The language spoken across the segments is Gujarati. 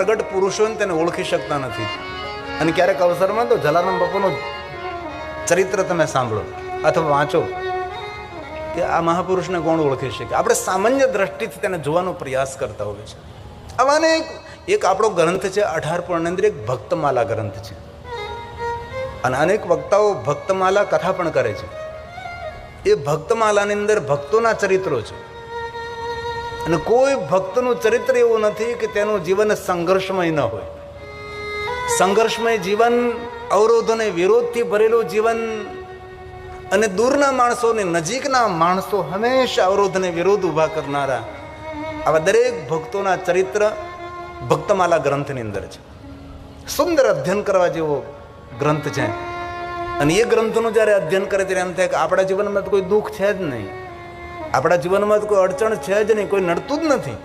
પ્રગટ પુરુષ હોય ને તેને ઓળખી શકતા નથી. અને ક્યારેક અવસરમાં તો જલારામ બાપુનું ચરિત્ર તમે સાંભળો અથવા વાંચો કે આ મહાપુરુષને કોણ ઓળખી શકે. આપણે સામાન્ય દ્રષ્ટિથી તેને જોવાનો પ્રયાસ કરતા હોઈએ છીએ. આવાને એક આપણો ગ્રંથ છે 18 પૂર્ણની અંદર એક ભક્તમાલા ગ્રંથ છે. અને અનેક વક્તાઓ ભક્તમાલા કથા પણ કરે છે. એ ભક્તમાલાની અંદર ભક્તોના ચરિત્રો છે. અને કોઈ ભક્તનું ચરિત્ર એવું નથી કે તેનું જીવન સંઘર્ષમય ન હોય. સંઘર્ષમય જીવન, અવરોધોને વિરોધથી ભરેલું જીવન, અને દૂરના માણસો ને નજીકના માણસો હંમેશા અવરોધને વિરોધ ઉભા કરનારા આવા દરેક ભક્તોના ચરિત્ર ભક્તમાલા ગ્રંથની અંદર છે. સુંદર અધ્યયન કરવા જેવો ગ્રંથ છે. અને એ ગ્રંથનું જ્યારે અધ્યયન કરે ત્યારે એમ થાય કે આપણા જીવનમાં તો કોઈ દુઃખ છે જ નહીં, આપણા જીવનમાં તો કોઈ અડચણ છે જ નહીં, કોઈ નડતું જ નથી.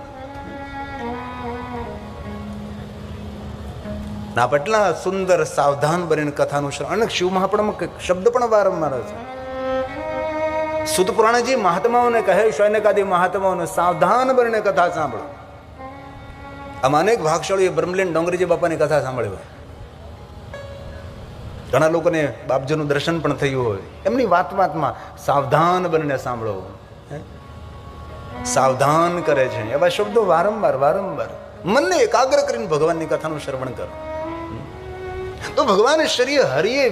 ના પટલા સુંદર સાવધાન બનીને કથાનું શ્રવણ. અને શિવ મહાપુરાણમાં શબ્દ પણ વારંવાર છે. સુત પુરાણજી મહાત્માઓને કહે, શૈનકાદી મહાત્માઓને સાવધાન બનીને કથા સાંભળો. આમાં અનેક ભાગશાળીઓ બ્રહ્મલીન ડોંગરીજી બાપાની કથા સાંભળી હોય. ઘણા લોકોને બાપજીનું દર્શન પણ થયું હોય. એમની વાતમાં સાવધાન બનીને સાંભળો, સાવધાન કરે છે એવા શબ્દો વારંવાર મનને એકાગ્ર કરીને ભગવાનની કથાનું શ્રવણ કરો. તો ભગવાન શ્રી હરિએ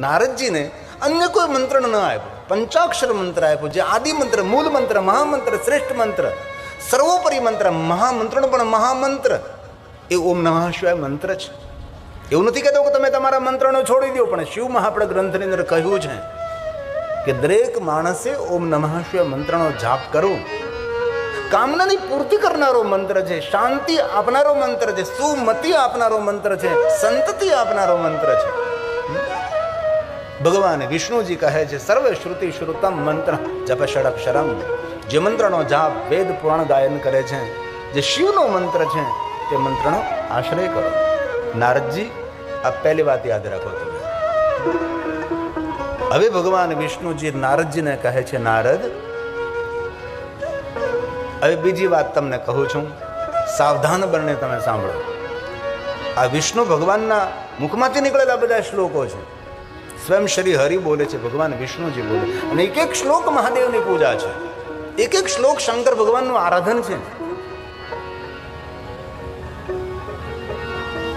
નારદજીને અન્ય કોઈ મંત્ર ન આપ્યો, પંચાક્ષર મંત્ર આપ્યો, જે આદિ મંત્ર, મૂળ મંત્ર, મહામંત્ર, શ્રેષ્ઠ મંત્ર, સર્વોપરી મંત્ર, મહામંત્રનો પણ મહામંત્ર એ ઓમ નમઃ શિવાય મંત્ર છે. એવું નથી કહેતો કે તમે તમારા મંત્રનો છોડી દો, પણ શિવ મહાપુરાણ ગ્રંથની અંદર કહ્યું છે કે દરેક માણસે ઓમ નમઃ શિવાય મંત્રનો જાપ કરવો. કામનાની પૂર્તિ કરનારો મંત્ર છે, શાંતિ આપનારો મંત્ર છે, સુમતિ આપનારો મંત્ર છે, સંતતિ આપનારો મંત્ર છે. ભગવાન વિષ્ણુજી કહે છે સર્વ શ્રુતિ શ્રુતમ મંત્ર જપ ષડક્ષરમ. જે મંત્રનો જાપ વેદ પુરાણ ગાયન કરે છે, જે શિવનો મંત્ર છે તે મંત્રનો આશ્રય કરો. નારદજી આ પહેલી વાત યાદ રાખો તમે. હવે ભગવાન વિષ્ણુજી નારદજીને કહે છે નારદ, હવે બીજી વાત તમને કહું છું, સાવધાન બનીને તમે સાંભળો. આ વિષ્ણુ ભગવાનના મુખમાંથી નીકળેલા બધા શ્લોકો છે. સ્વયં શ્રી હરિ બોલે છે, ભગવાન વિષ્ણુજી બોલે. અને એક એક શ્લોક મહાદેવની પૂજા છે, એક એક શ્લોક શંકર ભગવાનનું આરાધન છે.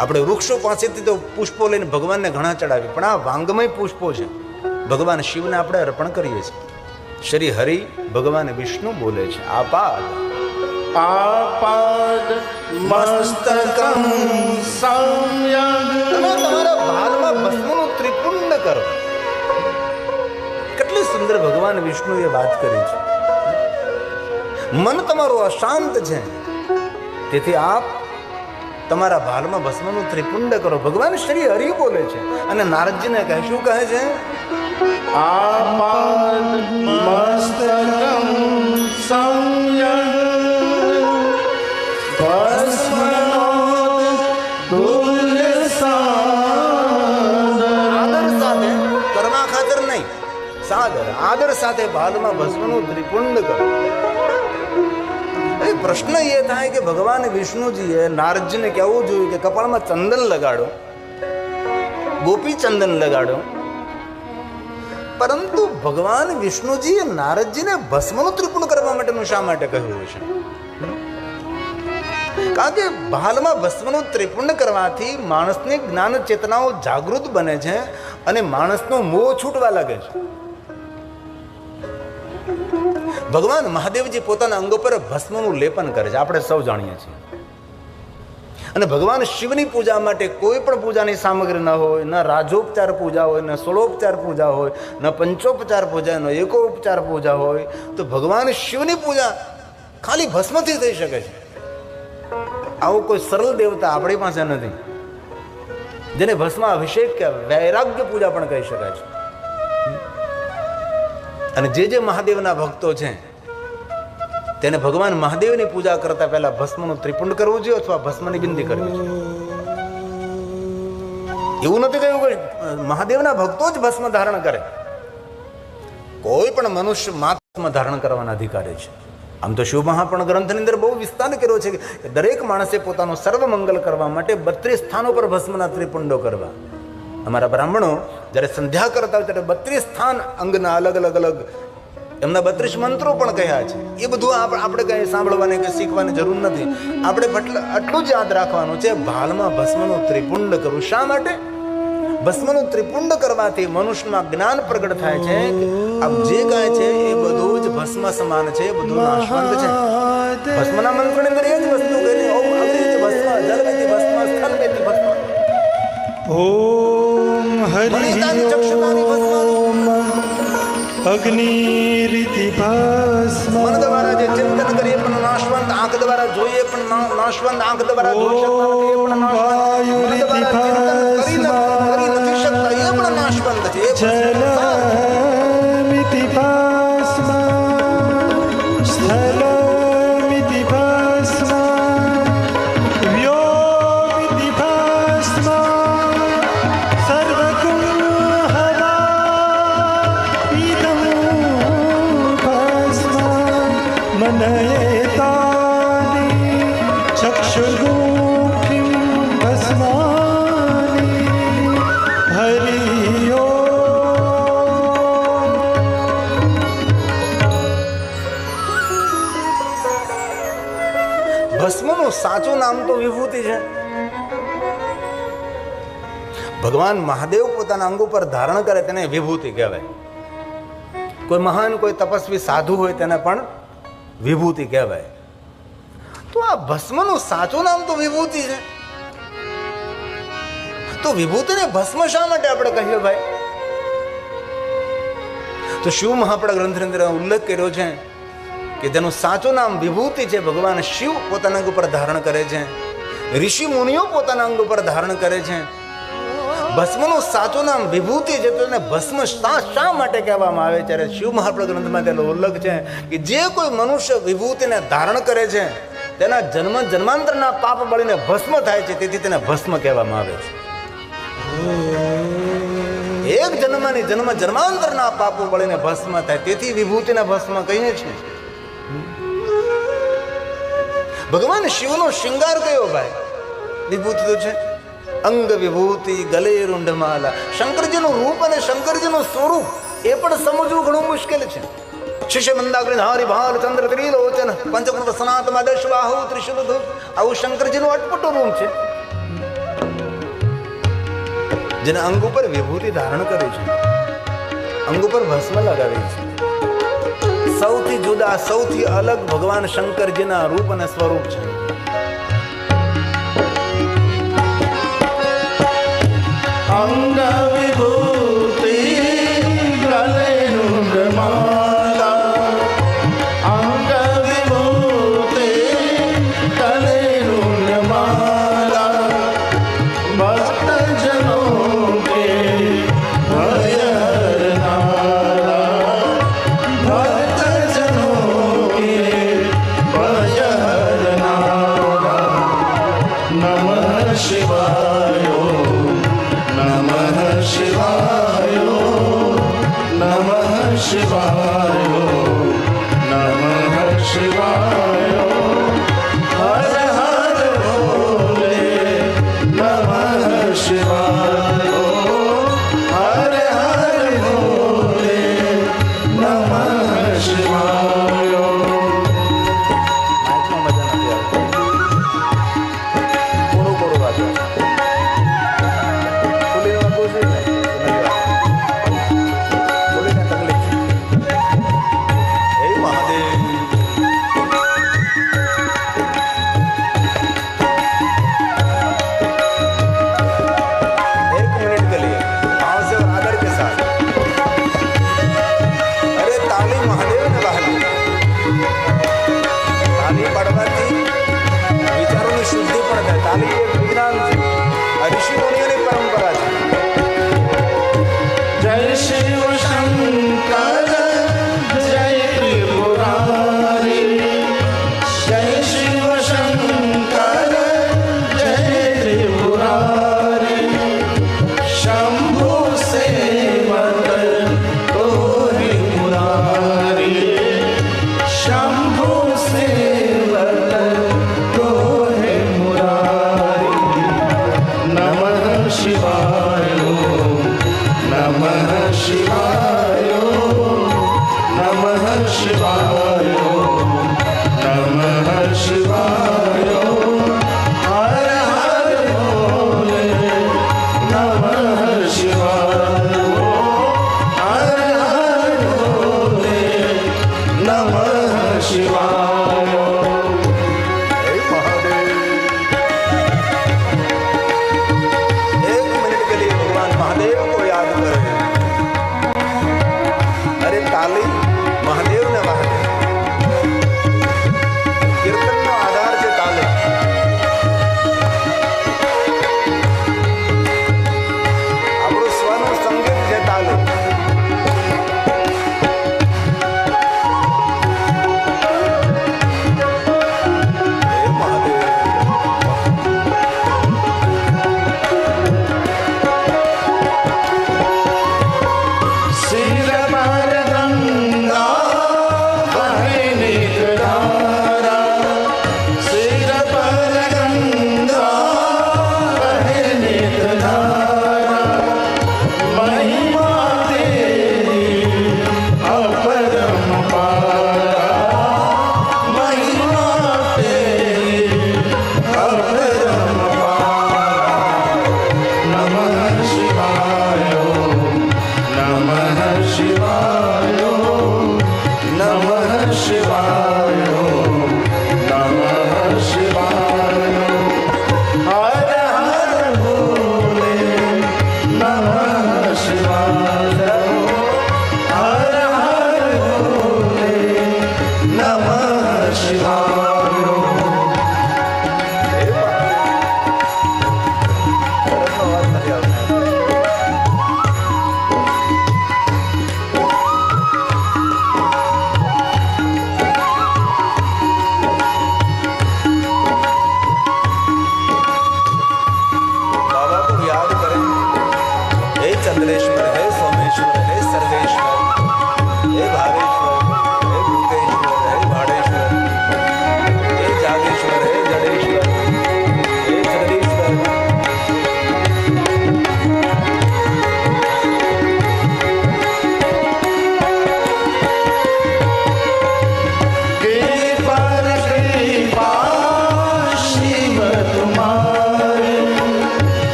આપણે વૃક્ષો પાસેથી તો પુષ્પો લઈને ભગવાનને ઘણા ચડાવીએ, પણ આ વાંગમય પુષ્પો છે, ભગવાન શિવને આપણે અર્પણ કરીએ છીએ. શ્રી હરિ ભગવાન વિષ્ણુ બોલે છે આપાદ આપાદ મસ્તકમ સંયગ. તમે તમારા ભાલમાં ભસ્મનું ત્રિપુંડ કરો. કેટલી સુંદર ભગવાન વિષ્ણુએ વાત કરી છે. મન તમારું અશાંત છે, તેથી આપ તમારા ભાલમાં ભસ્મનું ત્રિપુંડ કરો. ભગવાન શ્રી હરિ બોલે છે. અને નારદજીને કહે, શું કહે છે? આપાદ મસ્તકમ સંયગ ભસ્મનોદ તુલ્ય સાદર. આદર સાથે, કરવા ખાતર નહીં, સાદર આદર સાથે ભાલમાં ભસ્મનું ત્રિપુંડ કરો. પ્રશ્ન એ થાય કે ભગવાન વિષ્ણુજીએ નારદજીને કહેવું જોયું કે કપાળમાં ચંદન લગાડો, ગોપી ચંદન લગાડો, પરંતુ ભગવાન વિષ્ણુજીએ નારદજીને ભસ્મનું ત્રિપુંડ કરવા માટેનું શા માટે કહ્યું છે? કારણ કે ભાલમાં ભસ્મનું ત્રિપુંડ કરવાથી માણસની જ્ઞાન ચેતનાઓ જાગૃત બને છે અને માણસનો મોહ છૂટવા લાગે છે. ભગવાન મહાદેવજી પોતાના અંગો પર ભસ્મનું લેપન કરે છે, આપણે સૌ જાણીએ છીએ. અને ભગવાન શિવની પૂજા માટે કોઈ પણ પૂજાની સામગ્રી ન હોય, ન રાજોપચાર પૂજા હોય, ન ષોડોપચાર પૂજા હોય, ન પંચોપચાર પૂજા, ન એકોપચાર પૂજા હોય, તો ભગવાન શિવની પૂજા ખાલી ભસ્મથી થઈ શકે છે. આવો કોઈ સરળ દેવતા આપણી પાસે નથી જેને ભસ્મ અભિષેક કે વૈરાગ્ય પૂજા પણ કહી શકાય છે. અને જે મહાદેવના ભક્તો છે તેને ભગવાન મહાદેવની પૂજા કરતા પહેલા ભસ્મનું ત્રિપુંડ કરવું જોઈએ અથવા ભસ્મની બિંદી કરવી જોઈએ. એવું નથી કહ્યું કે મહાદેવના ભક્તો જ ભસ્મ ધારણ કરે. કોઈ પણ મનુષ્ય માત્ર ધારણ કરવાના અધિકારી છે. આમ તો શિવ મહાપુરાણ ગ્રંથની અંદર બહુ વિસ્તાર કર્યો છે કે દરેક માણસે પોતાનો સર્વ મંગલ કરવા માટે 32 સ્થાનો પર ભસ્મના ત્રિપુંડો કરવા. અમારા બ્રાહ્મણો જ્યારે સંધ્યા કરતા હોય ત્યારે 32 સ્થાન અંગના અલગ અલગ અલગ એમના 32 મંત્રો પણ કહ્યા છે. એ બધું આપણે કંઈ સાંભળવાની કે શીખવાની જરૂર નથી. આપણે આટલું જ યાદ રાખવાનું છે, ભાલમાં ભસ્મનું ત્રિપુંડ કરવું. શા માટે? ભસ્મનું ત્રિપુંડ કરવાથી મનુષ્યમાં જ્ઞાન પ્રગટ થાય છે કે આપ જે ગાય છે એ બધું જ ભસ્મ સમાન છે, બધું નાશવંત છે. ભસ્મના મંત્રની અંદર એ જ વસ્તુ કરી ઓમ અગ્નિ ભસ્મ જલવેતિ ભસ્મ સ્થલવેતિ ભસ્મ ઓમ હરિ ઓમ અગ્નિરીતિ ભસ્મ. મન દ્વારા જે ચિંતન કરીએ પણ નાશવંત, આંખ દ્વારા જોઈએ પણ નાશવંત, આંખ દ્વારા જોઈ શકતા નથી એ પણ નાશવંત, મન દ્વારા ચિંતન કરી નથી શકતા એ પણ નાશવંત છે. જલમિતિ ભસ્મ સ્થલમિતિ ભસ્મ વ્યોમિતિ ભસ્મ સર્વગુણ હવા ઇદં ભસ્મ મનયેતાનિ ચક્ષુર્ગુખિં ભસ્માનિ હરિ ભસ્મનું સાચું નામ તો વિભૂતિ છે. ભગવાન મહાદેવ પોતાના અંગ ઉપર ધારણ કરે તેને વિભૂતિ કહેવાય. કોઈ મહાન કોઈ તપસ્વી સાધુ હોય તેને પણ વિભૂતિ કહેવાય. તો આ ભસ્મનું સાચું નામ તો વિભૂતિ છે. તો વિભૂતિને ભસ્મ શા માટે આપણે કહીએ ભાઈ? તો શિવ મહાપુરાણ ગ્રંથની અંદર ઉલ્લેખ કર્યો છે કે તેનું સાચું નામ વિભૂતિ છે. ભગવાન શિવ પોતાના અંગ ઉપર ધારણ કરે છે, ઋષિ મુનિઓ પોતાના અંગ ઉપર ધારણ કરે છે. ભસ્મનું સાચું નામ વિભૂતિ છે. તો એને ભસ્મ શા માટે કહેવામાં આવે? ત્યારે શિવ મહાપુરાણ ગ્રંથમાં તેનો ઉલ્લેખ છે કે જે કોઈ મનુષ્ય વિભૂતિને ધારણ કરે છે તેના જન્મ જન્માંતરના પાપ બળીને ભસ્મ થાય છે, તેથી તેને ભસ્મ કહેવામાં આવે છે. એક જન્મની જન્મ જન્માંતરના પાપો બળીને ભસ્મ થાય, તેથી વિભૂતિના ભસ્મ કહીએ છીએ. ભગવાન શિવનો શૃંગાર કયો ભાઈ? વિભૂતિ તો છે. અંગ વિભૂતિ ગલે રૂંઢમાલા. શંકરજીનું રૂપ અને શંકરજીનું સ્વરૂપ એ પણ સમજવું ઘણું મુશ્કેલ છે. શિષ્ય મંદાગ્રી હારી ભાલ ચંદ્ર ત્રિલોચન પંચકૃત સનાતમાં દશવાહુ ત્રિશુલ ધૂપ, આવું શંકરજીનું અટપટું રૂપ છે. જેના અંગ ઉપર વિભૂતિ ધારણ કરે છે, અંગ ઉપર ભસ્મ લગાવે છે. સૌથી જુદા સૌથી અલગ ભગવાન શંકરજીના રૂપ અને સ્વરૂપ છે. અંગ વિભૂતિ ગલે રૂંઢમાલા. અંગ વિભૂતિ ગલે રૂંઢમાલા. ભક્તજનો કે ભય હરનારા. ભક્તજનો કે ભય હરનારા. નમઃ શિવાય નમઃ શિવાય નમઃ શિવાય નમઃ શિવાય. હર હર ભોલે નમઃ શિવાય. હર હર ભોલે નમઃ શિવાય. માઇકમાં મજા નથી આવતી. કોરું કોરું વાંચો. બોલીને વાંચવું છે ને? બોલીને તકલીફ છે. હે મહાદેવ. एक मिनट के लिए भाव से और आदर के साथ अरे ताली महादेव ने बहाली. ताली पाडवाથી વિચારોની શુદ્ધિ પણ થાય. તાલી એક વિજ્ઞાન છે, આ ઋષિ મુનિઓની પરંપરા છે. જય શિવ શંકર જય ત્રિપુરારી. જય શિવ શંકર જય ત્રિપુરારી. શંભુ સેવક તોહિ મુરારી. શંભુ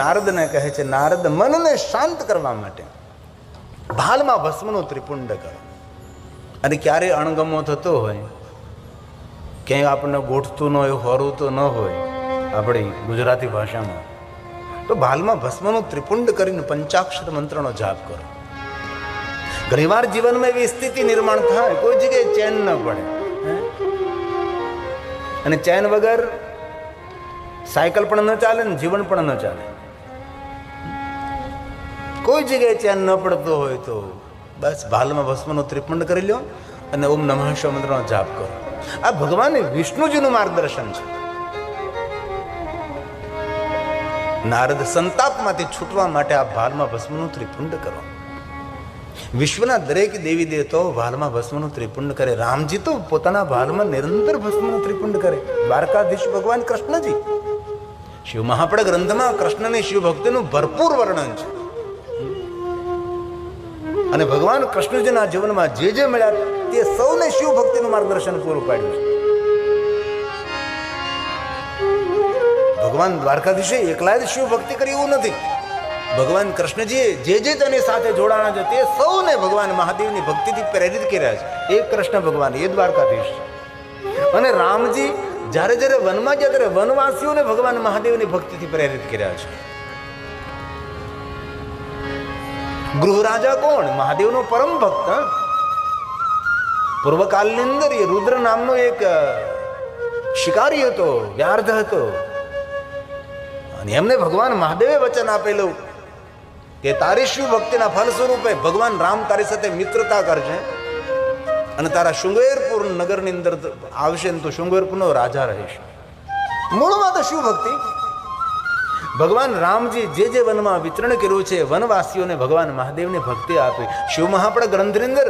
નારદને કહે છે, નારદ મનને શાંત કરવા માટે ભાલમાં ભસ્મનું ત્રિપુંડ કરો. અને ક્યારેય અણગમો થતો હોય, ક્યાંય આપણને ગોઠતું ન હોય, હોરતું ન હોય આપણી ગુજરાતી ભાષામાં, તો ભાલમાં ભસ્મનું ત્રિપુંડ કરીને પંચાક્ષર મંત્રનો જાપ કરો. ઘણીવાર જીવનમાં એવી સ્થિતિ નિર્માણ થાય, કોઈ જગ્યાએ ચેન ન પડે, અને ચેન વગર સાયકલ પણ ન ચાલે ને જીવન પણ ન ચાલે. કોઈ જગ્યાએ ચેન ન પડતો હોય તો બસ ભાલમાં ભસ્મનું ત્રિપુંડ કરી લો અને ઓમ નમઃ શિવાય મંત્રનો જાપ કરો. આ ભગવાન વિષ્ણુજીનું માર્ગદર્શન છે. નારદ સંતાપમાંથી છૂટવા માટે આ ભાલમાં ભસ્મનું ત્રિપુંડ કરો. વિશ્વના દરેક દેવી દેવતાઓ ભાલમાં ભસ્મનું ત્રિપુંડ કરે. રામજી તો પોતાના ભાલમાં નિરંતર ભસ્મનું ત્રિપુંડ કરે. દ્વારકાધીશ ભગવાન કૃષ્ણજી, શિવ મહાપડ ગ્રંથમાં કૃષ્ણની શિવ ભક્તિનું ભરપૂર વર્ણન છે. અને ભગવાન કૃષ્ણજીના જીવનમાં જે મળ્યા તે સૌને શિવ ભક્તિનું માર્ગદર્શન પૂરું પાડ્યું છે. ભગવાન દ્વારકાધીશે એકલા જ શિવ ભક્તિ કરી એવું નથી. ભગવાન કૃષ્ણજીએ જે તેની સાથે જોડાણા છે તે સૌને ભગવાન મહાદેવની ભક્તિથી પ્રેરિત કર્યા છે. એ કૃષ્ણ ભગવાન, એ દ્વારકાધીશ છે. અને રામજી જ્યારે જ્યારે વનમાં ગયા ત્યારે વનવાસીઓને ભગવાન મહાદેવની ભક્તિથી પ્રેરિત કર્યા છે. ગૃહરાજા કોણ? મહાદેવનો પરમ ભક્ત. પૂર્વકાળની અંદર એ રુદ્ર નામનો એક શિકારી હતો, વ્યાર્ધ હતો. અને એમને ભગવાન મહાદેવે વચન આપેલું કે તારી શિવ ભક્તિના ફળ સ્વરૂપે ભગવાન રામ તારી સાથે મિત્રતા કરશે અને તારા શૃંગેરપુર નગરની અંદર આવશે ને તું શૃંગેરપુરનો રાજા રહીશ. મૂળમાં તો શિવ ભક્તિ. ભગવાન રામજી જે વનમાં વિચરણ કર્યું છે, વનવાસીઓને ભગવાન મહાદેવની ભક્તિ આપી. શિવ મહાપડ ગ્રંથની અંદર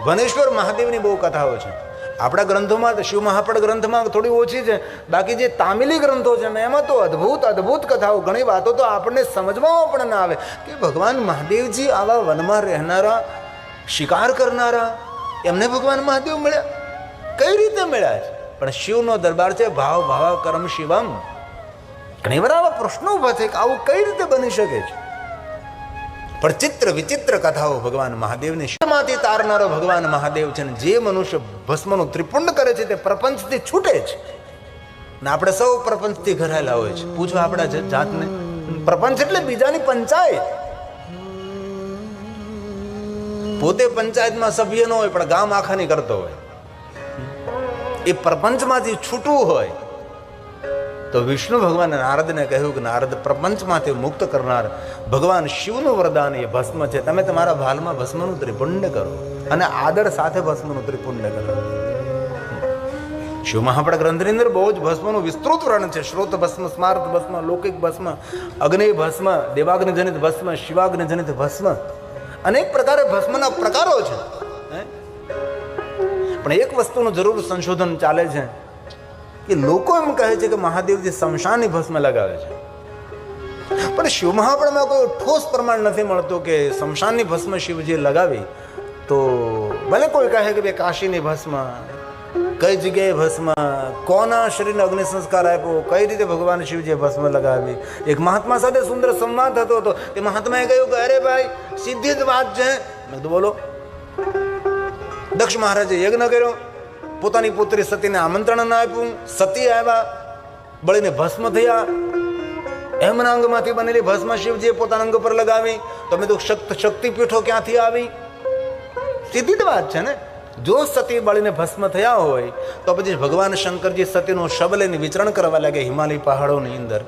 વનેશ્વર મહાદેવની બહુ કથાઓ છે. આપણા ગ્રંથોમાં શિવ મહાપડ ગ્રંથમાં થોડી ઓછી છે, બાકી જે તામિલી ગ્રંથો છે ને એમાં તો અદ્ભુત કથાઓ, ઘણી વાતો તો આપણને સમજવામાં પણ ના આવે કે ભગવાન મહાદેવજી આવા વનમાં રહેનારા, શિકાર કરનારા, એમને ભગવાન મહાદેવ મળ્યા, કઈ રીતે મળ્યા છે? પણ શિવનો દરબાર છે, ભાવ ભાવા કર્મ શિવમ. ઘણી વાર આવા પ્રશ્નો ઉભા થાય કે આવું કઈ રીતે બની શકે છે? પણ ચિત્ર વિચિત્ર કથાઓ ભગવાન મહાદેવની શિવમાંથી તારનારો ભગવાન મહાદેવ છે. ને જે મનુષ્ય ભસ્મનું ત્રિપુંડ કરે છે તે પ્રપંચથી છૂટે છે. ને આપણે સૌ પ્રપંચથી ઘરાયેલા હોય છે. પૂછો આપણા જાતને, પ્રપંચ એટલે બીજાની પંચાયત. પોતે પંચાયતમાં સભ્ય ન હોય પણ ગામ આખાની કરતો હોય. એ પ્રપંચમાંથી છૂટવું હોય તો વિષ્ણુ ભગવાન નારદને કહ્યું કે નારદ, પ્રપંચમાંથી મુક્ત કરનાર ભગવાન શિવનું વરદાન એ ભસ્મ છે. તમે તમારા ભાલમાં ભસ્મનું ત્રિપુંડ કરો અને આદર સાથે ભસ્મનું ત્રિપુંડ કરો. શિવ મહાપડ ગ્રંથની અંદર બહુ જ ભસ્મનું વિસ્તૃત વર્ણન છે. શ્રોત ભસ્મ, સ્માર્ત ભસ્મ, લૌકિક ભસ્મ, અગ્નિ ભસ્મ, દેવાગ્નિ જનિત ભસ્મ, શિવાગ્નિ જનિત ભસ્મ, અનેક પ્રકારે ભસ્મના પ્રકારો છે. પણ એક વસ્તુનું જરૂર સંશોધન ચાલે છે કે લોકો એમ કહે છે કે મહાદેવજી શમશાનની ભસ્મ લગાવે છે, પણ શિવ મહાપડમાં કોઈ ઠોસ પ્રમાણ નથી મળતું કે શમશાનની ભસ્મ શિવજી લગાવી. તો ભલે કોઈ કહે કે ભાઈ કાશીની ભસ્મ, કઈ જગ્યાએ ભસ્મ, કોના શરીરને અગ્નિ સંસ્કાર આપ્યો, કઈ રીતે ભગવાન શિવજીએ ભસ્મ લગાવી. એક મહાત્મા સાથે સુંદર સંવાદ થતો હતો. તે મહાત્માએ કહ્યું કે અરે ભાઈ, સીધી જ વાત છે. મેં કીધું બોલો. દક્ષ મહારાજે યજ્ઞ કર્યો, પોતાની પુત્રી સતીને આમંત્રણ ના આપ્યું, સતી આવ્યા, બળીને ભસ્મ થયા. એમના અંગમાંથી બનેલી ભસ્મ શિવજીએ પોતાના અંગ પર લગાવી. તમે તો શક્તિપીઠો ક્યાંથી આવી? સીધી જ વાત છે ને. જો સતી બળીને ભસ્મ થયા હોય તો પછી ભગવાન શંકરજી સતીનું શબ લઈને વિચરણ કરવા લાગે હિમાલય પહાડોની અંદર.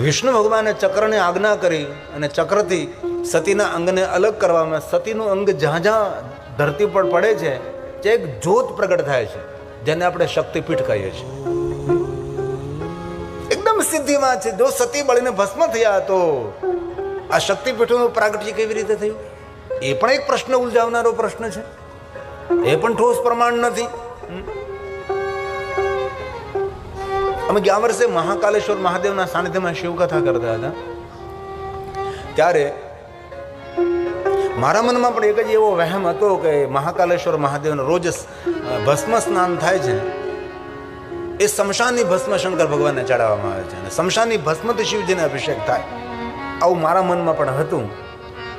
વિષ્ણુ ભગવાને ચક્રને આજ્ઞા કરી અને ચક્રથી સતીના અંગને અલગ કરવામાં, સતીનું અંગ જ્યાં જ્યાં ધરતી પર પડે છે જે એક જ્યોત પ્રગટ થાય છે, જેને આપણે શક્તિપીઠ કહીએ છીએ. એકદમ સીધી વાત છે. જો સતી બળીને ભસ્મ થયા તો આ શક્તિપીઠોનું પ્રાગટ્ય કેવી રીતે થયું? એ પણ એક પ્રશ્ન ઉલઝાવનારો પ્રશ્ન છે. એ પણ ઠોસ પ્રમાણ નથી. અમે ગયા વર્ષે મહાકાલેશ્વર મહાદેવના સાનિધ્યમાં શિવકથા કરતા હતા, ત્યારે મારા મનમાં પણ એક જ એવો વહેમ હતો કે મહાકાલેશ્વર મહાદેવનો રોજ ભસ્મ સ્નાન થાય છે એ શમશાનની ભસ્મ શંકર ભગવાનને ચડાવવામાં આવે છે અને શમશાનની ભસ્મથી શિવજીને અભિષેક થાય. આવું મારા મનમાં પણ હતું.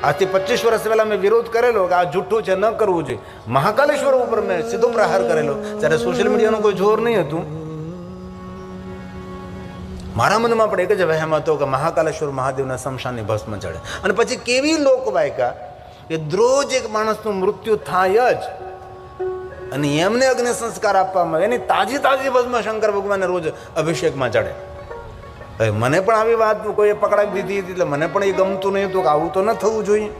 આજથી 25 વર્ષ પહેલા મેં વિરોધ કરેલો કે આ જૂઠું છે, ન કરવું જોઈએ. મહાકાલેશ્વર ઉપર મેં સીધો પ્રહાર કરેલો જ્યારે સોશિયલ મીડિયાનું કોઈ જોર નહીં હતું. મારા મનમાં પણ એક જ વહેમ હતો કે મહાકાલેશ્વર મહાદેવના શમશાનની ભસ્મ ચડે. અને પછી કેવી લોકવાયકા કે રોજ એક માણસનું મૃત્યુ થાય જ અને એમને અગ્નિ સંસ્કાર આપવામાં આવે, એની તાજી ભસ્મ શંકર ભગવાનને રોજ અભિષેકમાં ચડે. મને પણ આવી વાત કોઈએ પકડાવી દીધી હતી એટલે મને પણ એ ગમતું નહીં હતું કે આવું તો ન થવું જોઈએ.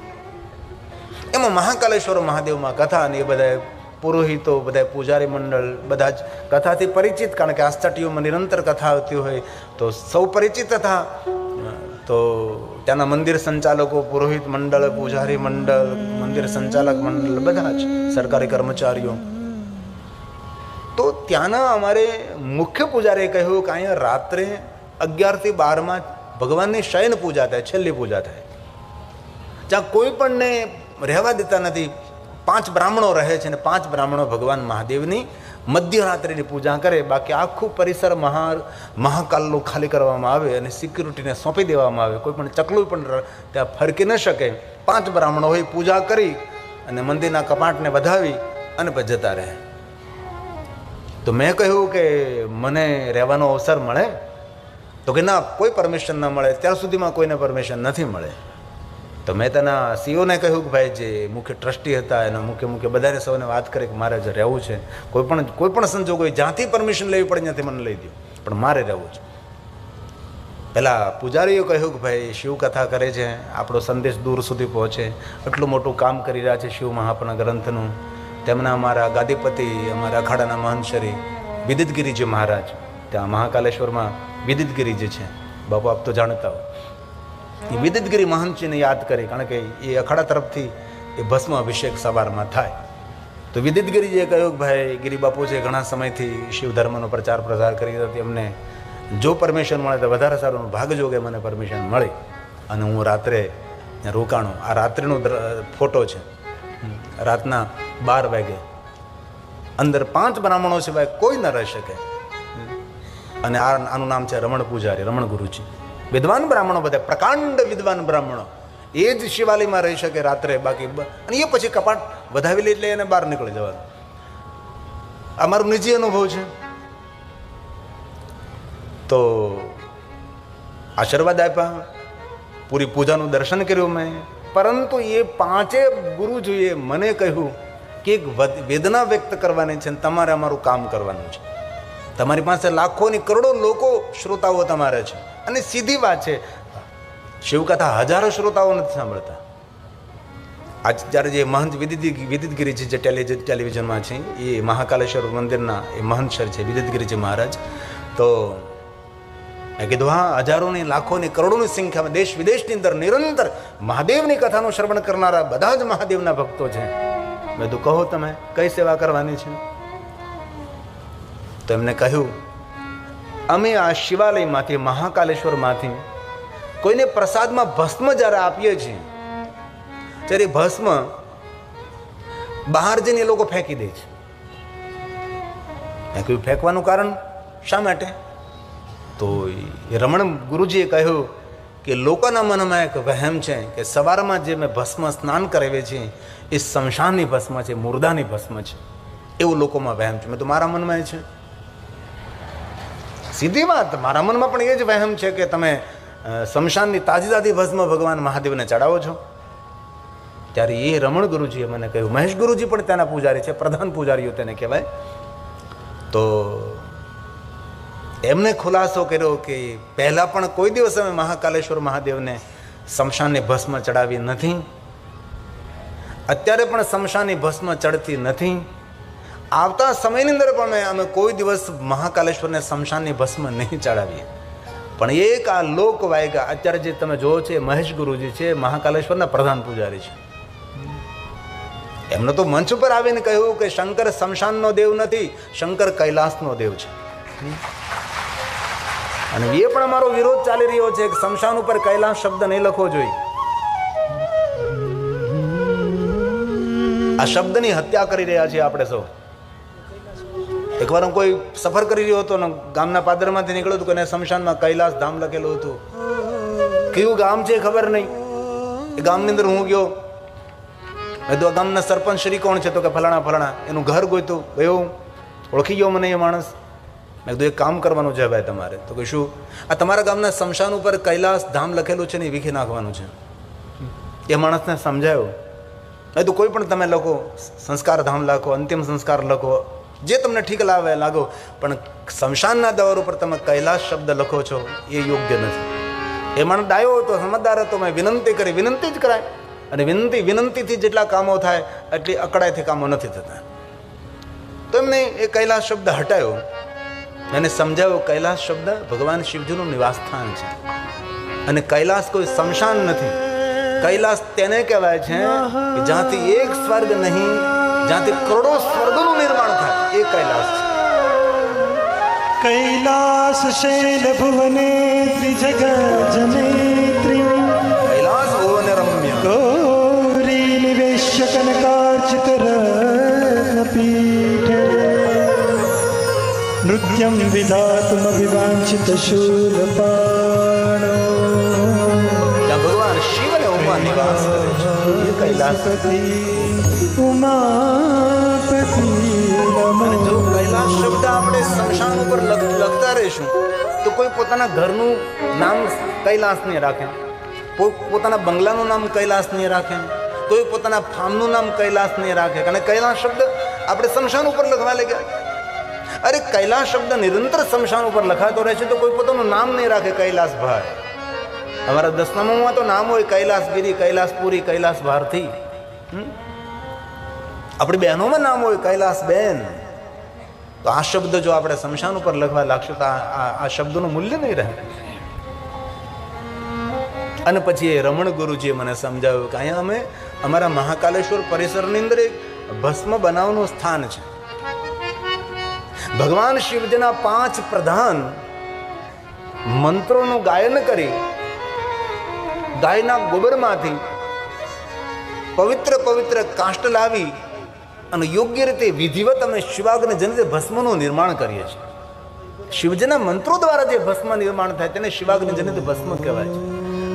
એમાં મહાકાલેશ્વર મહાદેવમાં કથા અને એ બધા પુરોહિતો, બધા પૂજારી મંડળ બધા જ કથાથી પરિચિત, કારણ કે આસ્થાટીઓમાં નિરંતર કથા આવતી હોય તો સૌ પરિચિત હતા. તો ત્યાંના મંદિર સંચાલકો, પુરોહિત મંડળ, પૂજારી મંડળ, મંદિર સંચાલક મંડળ, બધા જ સરકારી કર્મચારીઓ. તો ત્યાંના અમારે મુખ્ય પૂજારીએ કહ્યું કે અહીંયા રાત્રે 11 થી 12 ભગવાનની શયન પૂજા થાય, છેલ્લી પૂજા થાય. જ્યાં કોઈ પણને રહેવા દેતા નથી. 5 બ્રાહ્મણો રહે છે અને 5 બ્રાહ્મણો ભગવાન મહાદેવની મધ્યરાત્રિની પૂજા કરે. બાકી આખું પરિસર મહાકાલનું ખાલી કરવામાં આવે અને સિક્યુરિટીને સોંપી દેવામાં આવે. કોઈ પણ ચકલું પણ ત્યાં ફરકી ન શકે. 5 બ્રાહ્મણો હોય, પૂજા કરી અને મંદિરના કપાટને વધાવી અને પછી જતા રહે. તો મેં કહ્યું કે મને રહેવાનો અવસર મળે? તો કે ના, કોઈ પરમિશન ન મળે, ત્યાર સુધીમાં કોઈને પરમિશન નથી મળે. તો મેં તેના સીઓને કહ્યું કે ભાઈ જે મુખ્ય ટ્રસ્ટી હતા એના મુખ્ય બધાને સૌને વાત કરી કે મારે જે રહેવું છે, કોઈ પણ સંજોગો જ્યાંથી પરમિશન લેવી પડે ત્યાંથી મને લઈ દો, પણ મારે રહેવું છે. પહેલાં પૂજારીએ કહ્યું કે ભાઈ શિવકથા કરે છે, આપણો સંદેશ દૂર સુધી પહોંચે, એટલું મોટું કામ કરી રહ્યા છે શિવ મહાપના ગ્રંથનું. તેમના અમારા ગાદીપતિ, અમારા અખાડાના મહંત શ્રી વિદિતગીરીજી મહારાજ, ત્યાં મહાકાલેશ્વરમાં વિદિતગીરીજી છે, બાપુ આપ તો જાણતા હો. એ વિદિતગીરી મહંતજીને યાદ કરી, કારણ કે એ અખાડા તરફથી એ ભસ્મ અભિષેક સવારમાં થાય. તો વિદિતગીરીજીએ કહ્યું કે ભાઈ ગિરી બાપુ છે, ઘણા સમયથી શિવ ધર્મનો પ્રચાર પ્રસાર કરી હતી, અમને જો પરમિશન મળે તો વધારે સારું, ભાગજો કે મને પરમિશન મળે અને હું રાત્રે રોકાણો. આ રાત્રિનો ફોટો છે. રાતના 12 વાગે અંદર 5 બ્રાહ્મણો સિવાય કોઈ ન રહી શકે. અને આનું નામ છે રમણ પૂજારી, રમણ ગુરુજી. વિદ્વાન બ્રાહ્મણો, બધા પ્રકાંડ વિદ્વાન બ્રાહ્મણો, એ જ શિવાલયમાં રહી શકે રાત્રે. બાકી અને એ પછી કપાટ વધાવી લે એટલે એને બહાર નીકળી જવાનું. આ મારો નિજી અનુભવ છે. તો આશીર્વાદ આપ્યા, પૂરી પૂજાનું દર્શન કર્યું મેં. પરંતુ એ 5 ગુરુજીએ મને કહ્યું કે એક વેદના વ્યક્ત કરવાની છે અને તમારે અમારું કામ કરવાનું છે. તમારી પાસે લાખોની કરોડો લોકો, શ્રોતાઓ તમારે છે. અને સીધી વાત છે, શિવકથા હજારો શ્રોતાઓ નથી સાંભળતા. આજ જ્યારે જે મહંત વિદિતગીરીજી જે ટેલિવિઝનમાં છે, એ મહાકાલેશ્વર મંદિરના એ મહંત સર છે વિદિતગીરીજી મહારાજ. તો મેં કીધું હા, હજારોની, લાખોની, કરોડોની સંખ્યામાં દેશ વિદેશની અંદર નિરંતર મહાદેવની કથાનું શ્રવણ કરનારા બધા જ મહાદેવના ભક્તો છે. મેં કીધું કહો તમે કઈ સેવા કરવાની છે? તો એમને કહ્યું અમે આ શિવાલયમાંથી, મહાકાલેશ્વરમાંથી કોઈને પ્રસાદમાં ભસ્મ જ્યારે આપીએ છીએ ત્યારે ભસ્મ બહાર જઈને એ લોકો ફેંકી દે છે. મેં કહ્યું ફેંકવાનું કારણ શા માટે? તો એ રમણ ગુરુજીએ કહ્યું કે લોકોના મનમાં એક વહેમ છે કે સવારમાં જે મેં ભસ્મ સ્નાન કરાવીએ છીએ એ શમશાનની ભસ્મ છે, મુર્દાની ભસ્મ છે, એવું લોકોમાં વહેમ છે. મેં તો મારા મનમાં એ છે, સીધી વાત, મારા મનમાં પણ એ જ વહેમ છે કે તમે શમશાનની તાજી ભસ્મ ભગવાન મહાદેવને ચડાવો છો. ત્યારે એ રમણ ગુરુજીએ મને કહ્યું, મહેશ ગુરુજી પણ ત્યાંના પૂજારી છે, પ્રધાન પૂજારીઓ તેને કહેવાય. તો એમને ખુલાસો કર્યો કે પહેલાં પણ કોઈ દિવસ અમે મહાકાલેશ્વર મહાદેવને શમશાનની ભસ્મ ચડાવી નથી, અત્યારે પણ શમશાનની ભસ્મ ચડતી નથી, આવતા સમયની અંદર પણ અમે કોઈ દિવસ મહાકાલેશ્વરને શમશાનની ભસ્મ નહીં ચડાવીએ. પણ એક આ લોકવાયકા અત્યારે જે તમે જોવો છો, મહેશ ગુરુજી છે, મહાકાલેશ્વરના પ્રધાન પૂજારી છે. એમને તો મંચ ઉપર આવીને કહ્યું કે શંકર શમશાનનો દેવ નથી, શંકર કૈલાસનો દેવ છે. અને એ પણ અમારો વિરોધ ચાલી રહ્યો છે કે શમશાન ઉપર કૈલાસ શબ્દ નહીં લખવો જોઈએ. આ શબ્દની હત્યા કરી રહ્યા છીએ આપણે સૌ. એકવાર હું કોઈ સફર કરી રહ્યો હતો ને ગામના પાદરમાંથી નીકળ્યો હતો, અને શમશાનમાં કૈલાસ ધામ લખેલું હતું. કયું ગામ છે ખબર નહીં. એ ગામની અંદર હું ગયો. મેં તો આ ગામના સરપંચ શ્રી કોણ છે? તો કે ફલાણા ફલાણા. એનું ઘર ગોતું ગયો, ઓળખી ગયો મને એ માણસ. મેં કીધું એક કામ કરવાનું છે ભાઈ તમારે. તો કે શું? આ તમારા ગામના શમશાન ઉપર કૈલાસ ધામ લખેલું છે ને એ વીખી નાખવાનું છે. એ માણસને સમજાયો. મેં તો કોઈ પણ તમે લખો, સંસ્કાર ધામ લખો, અંતિમ સંસ્કાર લખો, જે તમને ઠીક લાવે લાગો, પણ શમશાનના દ્વાર ઉપર તમે કૈલાસ શબ્દ લખો છો એ યોગ્ય નથી. એ માણસ ડાયો હતો, સમજદાર હતો. મેં વિનંતી કરી, વિનંતી જ કરાય. અને વિનંતીથી જેટલા કામો થાય એટલી અકળાઈથી કામો નથી થતા. તો એમને એ કૈલાસ શબ્દ હટાયો. એને સમજાવ્યો કૈલાસ શબ્દ ભગવાન શિવજીનું નિવાસ સ્થાન છે, અને કૈલાસ કોઈ શમશાન નથી. કૈલાસ તેને કહેવાય છે કે જ્યાંથી એક સ્વર્ગ નહીં, જ્યાંથી કરોડો સ્વર્ગનું નિર્માણ થાય એ કૈલાસ છે. कैलास शैल भुवने त्रिजग जनेत्री કૈલાસ ભુવન રમ્ય गौरी निवेश्य कनकार्चित रत्नपीठे नृत्यं विधातुम विवांचित शूलपाणो જ્યાં ભગવાન શિવ અને ઉમા નિવાસ કરે છે એ કૈલાસ. उमापति અને જો કૈલાસ શબ્દ આપણે શમશાન ઉપર લખતા રહીશું તો કોઈ પોતાના ઘરનું નામ કૈલાસ નહીં રાખે, પોતાના બંગલાનું નામ કૈલાસ નહીં રાખે, કોઈ પોતાના ફાર્મનું નામ કૈલાસ નહીં રાખે. અને કૈલાસ શબ્દ આપણે શમશાન ઉપર લખવા લાગ્યા. અરે કૈલાસ શબ્દ નિરંતર શમશાન ઉપર લખાતો રહે છે તો કોઈ પોતાનું નામ નહીં રાખે કૈલાસભાઈ. અમારા 10મા તો નામ હોય કૈલાસગીરી, કૈલાસપુરી, કૈલાસ ભારતી. આપણી બહેનોમાં નામ હોય કૈલાસ બેન. તો આ શબ્દ જો આપણે શમશાન ઉપર લખવા લાગશું તો આ શબ્દનું મૂલ્ય નહીં રહે. અને પછી એ રમણ ગુરુજીએ મને સમજાવ્યું કે અહીંયા અમે અમારા મહાકાલેશ્વર પરિસરની અંદર એક ભસ્મ બનાવવાનું સ્થાન છે. ભગવાન શિવજીના 5 પ્રધાન મંત્રોનું ગાયન કરી ગાયના ગોબરમાંથી પવિત્ર પવિત્ર કાષ્ટ લાવી અને યોગ્ય રીતે વિધિવત અમે શિવાગ્નિ જનિત ભસ્મનું નિર્માણ કરીએ છીએ. શિવજીના મંત્રો દ્વારા જે ભસ્મ નિર્માણ થાય તેને શિવાગ્નિ જનિત ભસ્મ કહેવાય છે.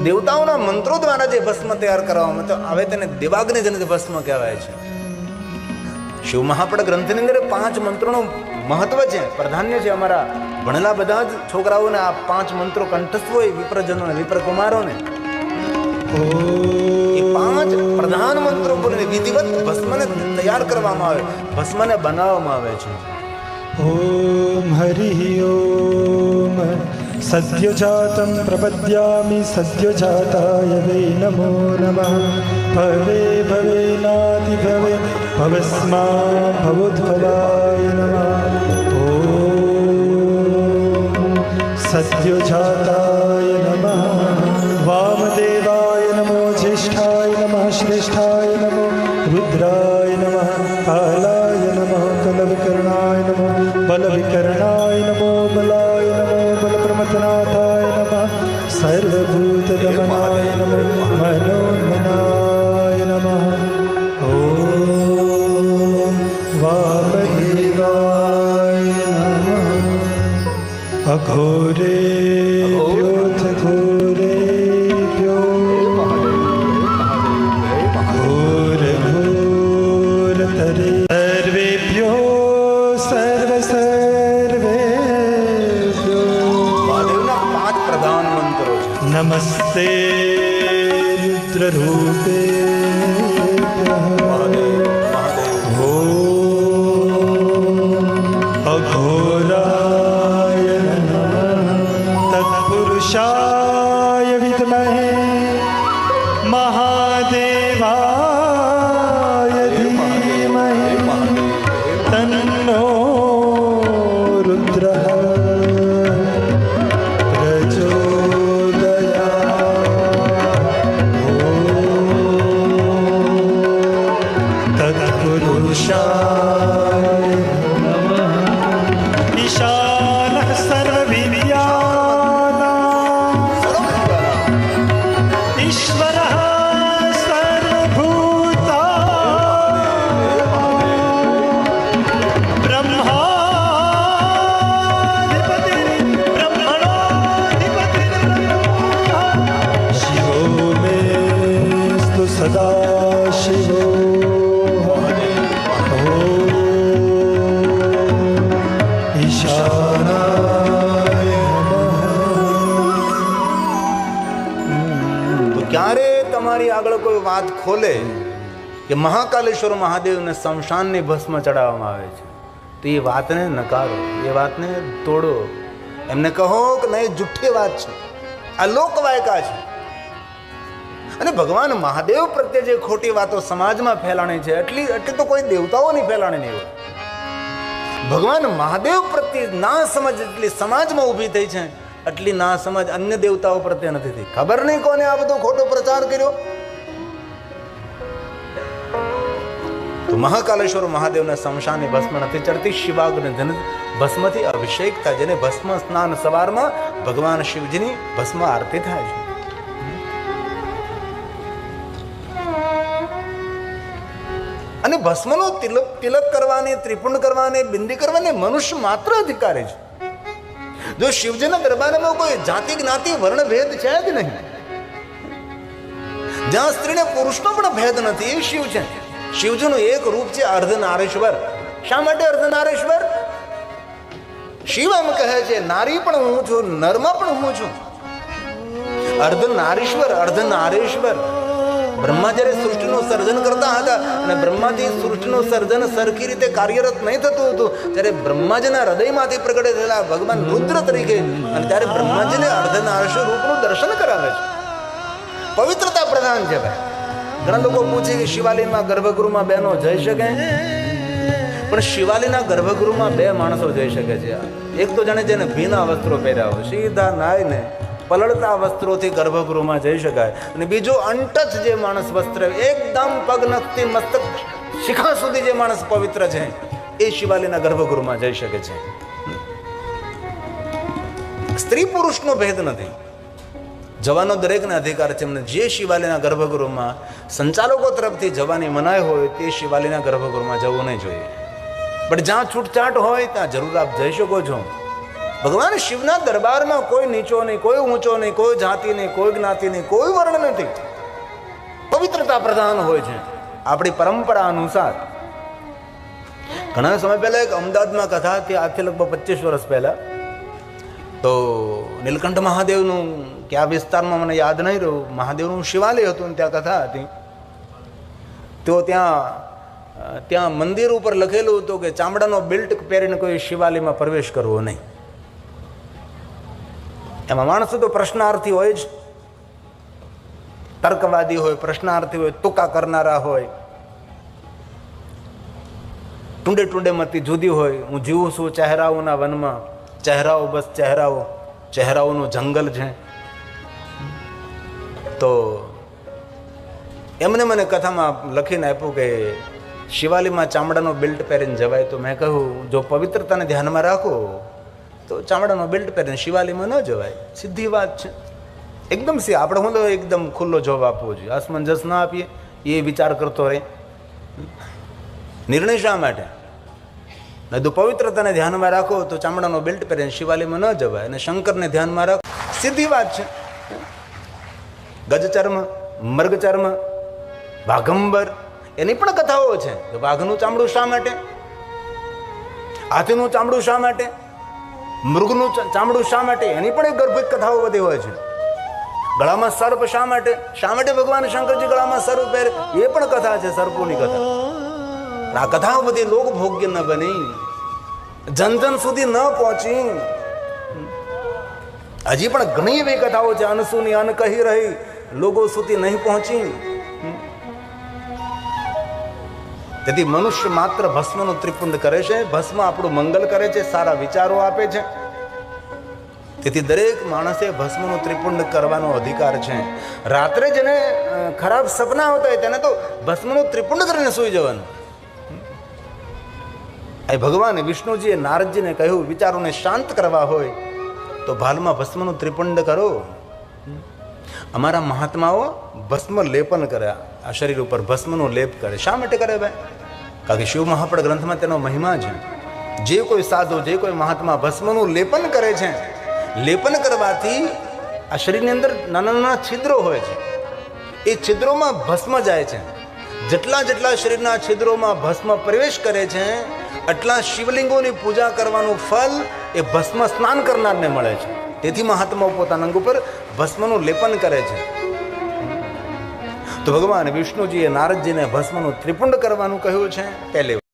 દેવતાઓના મંત્રો દ્વારા જે ભસ્મ તૈયાર કરવામાં આવે તેને દેવાગ્નિ જનિત ભસ્મ કહેવાય છે. શિવ મહાપડ ગ્રંથની અંદર 5 મંત્રોનું મહત્વ છે, પ્રાધાન્ય છે. અમારા ભણેલા બધા જ છોકરાઓને આ 5 મંત્રો કંઠસ્થ હોય, વિપ્રજનોને, વિપ્રકુમારોને. એ 5 પ્રધાન મંત્રો પર વિધિવત ભસ્મને તૈયાર કરવામાં આવે, ભસ્મને બનાવવામાં આવે છે. ओम हरि ओम सद्योजातं प्रपद्यामि सद्योजाताय वै नमो नमः भवे भवेनाति भवे भवस्मा भवोद्भवाय नमः ओम सद्योजाताय नमः वामदेवाय नमो ज्येष्ठाय नमः श्रेष्ठाय नमो रुद्राय नमः कालाय नमः कलविकर्णाय नमः बलविकर्णाय नमो बलाय नमो बलप्रमथनाथाय नमः सर्वभूतदमनाय नमो मनोन्मनाय नमः ॐ वामदेवाय नमः अघोरेभ्योऽथ घोरेभ्यो घोरघोरतरे सर्वेभ्यो सर्वेभ्यो મહાદેવના 5 પ્રધાન મંત્રો છે. नमस्ते रुद्ररूपे अघोराय नमः तत्पुरुषाय विद्महे महादेवाय धीमहि तन्नो रुद्रः तत्पुरुषाय नमः ईशानः सर्वविद्यानाम् ईश्वरः सर्वभूतानां ब्रह्मा ખોલે કે મહાકાલેશ્વર મહાદેવને શમશાનની ભસ્મ ચડાવવામાં આવે છે, તો એ વાતને નકારો, એ વાતને તોડો, એમને કહો કે નહીં, જુઠ્ઠી વાત છે, આ લોકવાયકા છે. અને ભગવાન મહાદેવ પ્રત્યે જે ખોટી વાતો સમાજમાં ફેલાણી છે, એટલી તો કોઈ દેવતાઓની ફેલાણી નહીં હોય. ભગવાન મહાદેવ પ્રત્યે ના સમજ એટલી સમાજમાં ઊભી થઈ છે, એટલી ના સમજ અન્ય દેવતાઓ પ્રત્યે નથી થઈ. ખબર નહીં કોને આ બધો ખોટો પ્રચાર કર્યો. તો મહાકાલેશ્વર મહાદેવને શમશાનની ભસ્મ નથી ચડતી, શિવાગ્નિ ધન ભસ્મથી અભિષેક થાય, જેને ભસ્મ સ્નાન સવારમાં ભગવાન શિવજીની ભસ્મ આરતી થાય છે. અને ભસ્મનો તિલક કરવાની, ત્રિપુંડ કરવાની, બિંદી કરવાની મનુષ્ય માત્ર અધિકારી છે. જો શિવજીના દરબારમાં કોઈ જાતિ જ્ઞાતિ વર્ણ ભેદ છે જ નહીં, જ્યાં સ્ત્રીને પુરુષનો પણ ભેદ નથી, એ શિવ છે. શિવજીનું એક રૂપ છે અર્ધનારીશ્વર. શા માટે અર્ધનારીશ્વર? શિવ એમ કહે છે, નારી પણ હું છું, નરમાં પણ હું છું. અર્ધનારીશ્વર, અર્ધનારીશ્વર. બ્રહ્મા જ્યારે સૃષ્ટિનું સર્જન કરતા હતા અને બ્રહ્માથી સૃષ્ટિનું સર્જન સરખી રીતે કાર્યરત નહીં થતું હતું, ત્યારે બ્રહ્માજીના હૃદયમાંથી પ્રગટ થયેલા ભગવાન રુદ્ર તરીકે, અને ત્યારે બ્રહ્માજીને અર્ધનારીશ્વર રૂપનું દર્શન કરાવે છે. પવિત્રતા પ્રધાન છે ભાઈ. ઘણા લોકો પૂછે કે શિવાલયમાં ગર્ભગૃહમાં બહેનો જઈ શકે? પણ શિવાલયના ગર્ભગૃહમાં બે માણસો જઈ શકે છે. એક તો જાણે જેને ભીના વસ્ત્રો પહેર્યા હોય, સીધા નાઈને પલળતા વસ્ત્રોથી ગર્ભગૃહમાં જઈ શકાય. અને બીજો અનટચ જે માણસ વસ્ત્ર, એકદમ પગ નખથી મસ્તક શિખા સુધી જે માણસ પવિત્ર છે, એ શિવાલયના ગર્ભગૃહમાં જઈ શકે છે. સ્ત્રી પુરુષનો ભેદ નથી, જવાનો દરેકને અધિકાર છે. એમને જે શિવાલયના ગર્ભગૃહમાં સંચાલકો તરફથી જવાની મનાઈ હોય, તે શિવાલયના ગર્ભગૃહમાં જવું નહીં જોઈએ. પણ જ્યાં છૂટછાટ હોય ત્યાં જરૂર આપ જઈ શકો છો. ભગવાન શિવના દરબારમાં કોઈ નીચો નહીં, કોઈ ઊંચો નહીં, કોઈ જાતિ નહીં, કોઈ જ્ઞાતિ નહીં, કોઈ વર્ણ નથી. પવિત્રતા પ્રધાન હોય છે આપણી પરંપરા અનુસાર. ઘણા સમય પહેલા એક અમદાવાદમાં કથા હતી, આજથી લગભગ 25 વર્ષ પહેલા. તો નીલકંઠ મહાદેવનું કયા વિસ્તારમાં મને યાદ નહીં રહ્યું, મહાદેવનું શિવાલય હતું, ત્યાં કથા હતી. તો ત્યાં મંદિર ઉપર લખેલું હતું કે ચામડાનો બેલ્ટ પહેરીને કોઈ શિવાલયમાં પ્રવેશ કરવો નહીં. એમાં માણસો તો પ્રશ્નાર્થી હોય જ, તર્કવાદી હોય, પ્રશ્નાર્થી હોય, તુકા કરનારા હોય, ટુંડે ટુંડે મતી જુદી હોય. હું જીવું છું ચહેરાઓના વનમાં, ચહેરાઓ બસ ચહેરાઓ, ચહેરાઓનું જંગલ છે. તો એમને મને કથામાં લખીને આપ્યું કે શિવાલયમાં ચામડાનો બેલ્ટ પહેરીને જવાય. તો મેં કહ્યું, જો પવિત્રતાને ધ્યાનમાં રાખો તો ચામડાનો બેલ્ટ પહેરીને શિવાલયમાં ન જવાય. સીધી વાત છે, એકદમ સી. આપણે હું તો એકદમ ખુલ્લો જવાબ આપવો જોઈએ, અસમંજસ ના આપીએ, એ વિચાર કરતો રહે. નિર્ણય શા માટે? નહીં તો પવિત્રતાને ધ્યાનમાં રાખો તો ચામડાનો બેલ્ટ પહેરીને શિવાલયમાં ન જવાય, અને શંકરને ધ્યાનમાં રાખો, સીધી વાત છે. ગજચર્મ, મર્ગચર્મ, વાઘંબર, એની પણ કથાઓ છે. વાઘનું ચામડું શા માટે? હાથીનું ચામડું શા માટે? મૃગનું ચામડું શા માટે? એની પણ એક ગર્ભિત કથાઓ બધી હોય છે. ગળામાં સર્પ શા માટે? શા માટે ભગવાન શંકરજી ગળામાં સર્પ પહેરે? એ પણ કથા છે, સર્પોની કથા. આ કથાઓ બધી લોકભોગ્ય ન બની, જન જન સુધી ન પહોંચી. હજી પણ ઘણી એવી કથાઓ છે, અનસુની અન કહી રહી, લોકો સુધી નહીં પહોંચી. તેથી મનુષ્ય માત્ર ભસ્મનું ત્રિપુંડ કરે છે, ભસ્મ આપણું મંગલ કરે છે, સારા વિચારો આપે છે. તેથી દરેક માણસે ભસ્મનું ત્રિપુંડ કરવાનો અધિકાર છે. રાત્રે જેને ખરાબ સપના આવતા હોય તેને તો ભસ્મનું ત્રિપુંડ કરીને સૂઈ જવાનું. એ ભગવાન વિષ્ણુજીએ નારદજીને કહ્યું, વિચારોને શાંત કરવા હોય તો ભાલમાં ભસ્મનું ત્રિપુંડ કરો. અમારા મહાત્માઓ ભસ્મ લેપન કર્યા, આ શરીર ઉપર ભસ્મનો લેપ કરે. શા માટે કરે ભાઈ? કારણ કે શિવ મહાપડ ગ્રંથમાં તેનો મહિમા છે. જે કોઈ સાધુ, જે કોઈ મહાત્મા ભસ્મનું લેપન કરે છે, લેપન કરવાથી આ શરીરની અંદર નાના નાના છિદ્રો હોય છે, એ છિદ્રોમાં ભસ્મ જાય છે. જેટલા જેટલા શરીરના છિદ્રોમાં ભસ્મ પ્રવેશ કરે છે, એટલા શિવલિંગોની પૂજા કરવાનું ફલ એ ભસ્મ સ્નાન કરનારને મળે છે. તેથી મહાત્માઓ પોતાના અંગ ઉપર ભસ્મનું લેપન કરે છે. તો ભગવાન વિષ્ણુજીએ નારદજીને ભસ્મનું ત્રિપુંડ કરવાનું કહ્યું છે પહેલી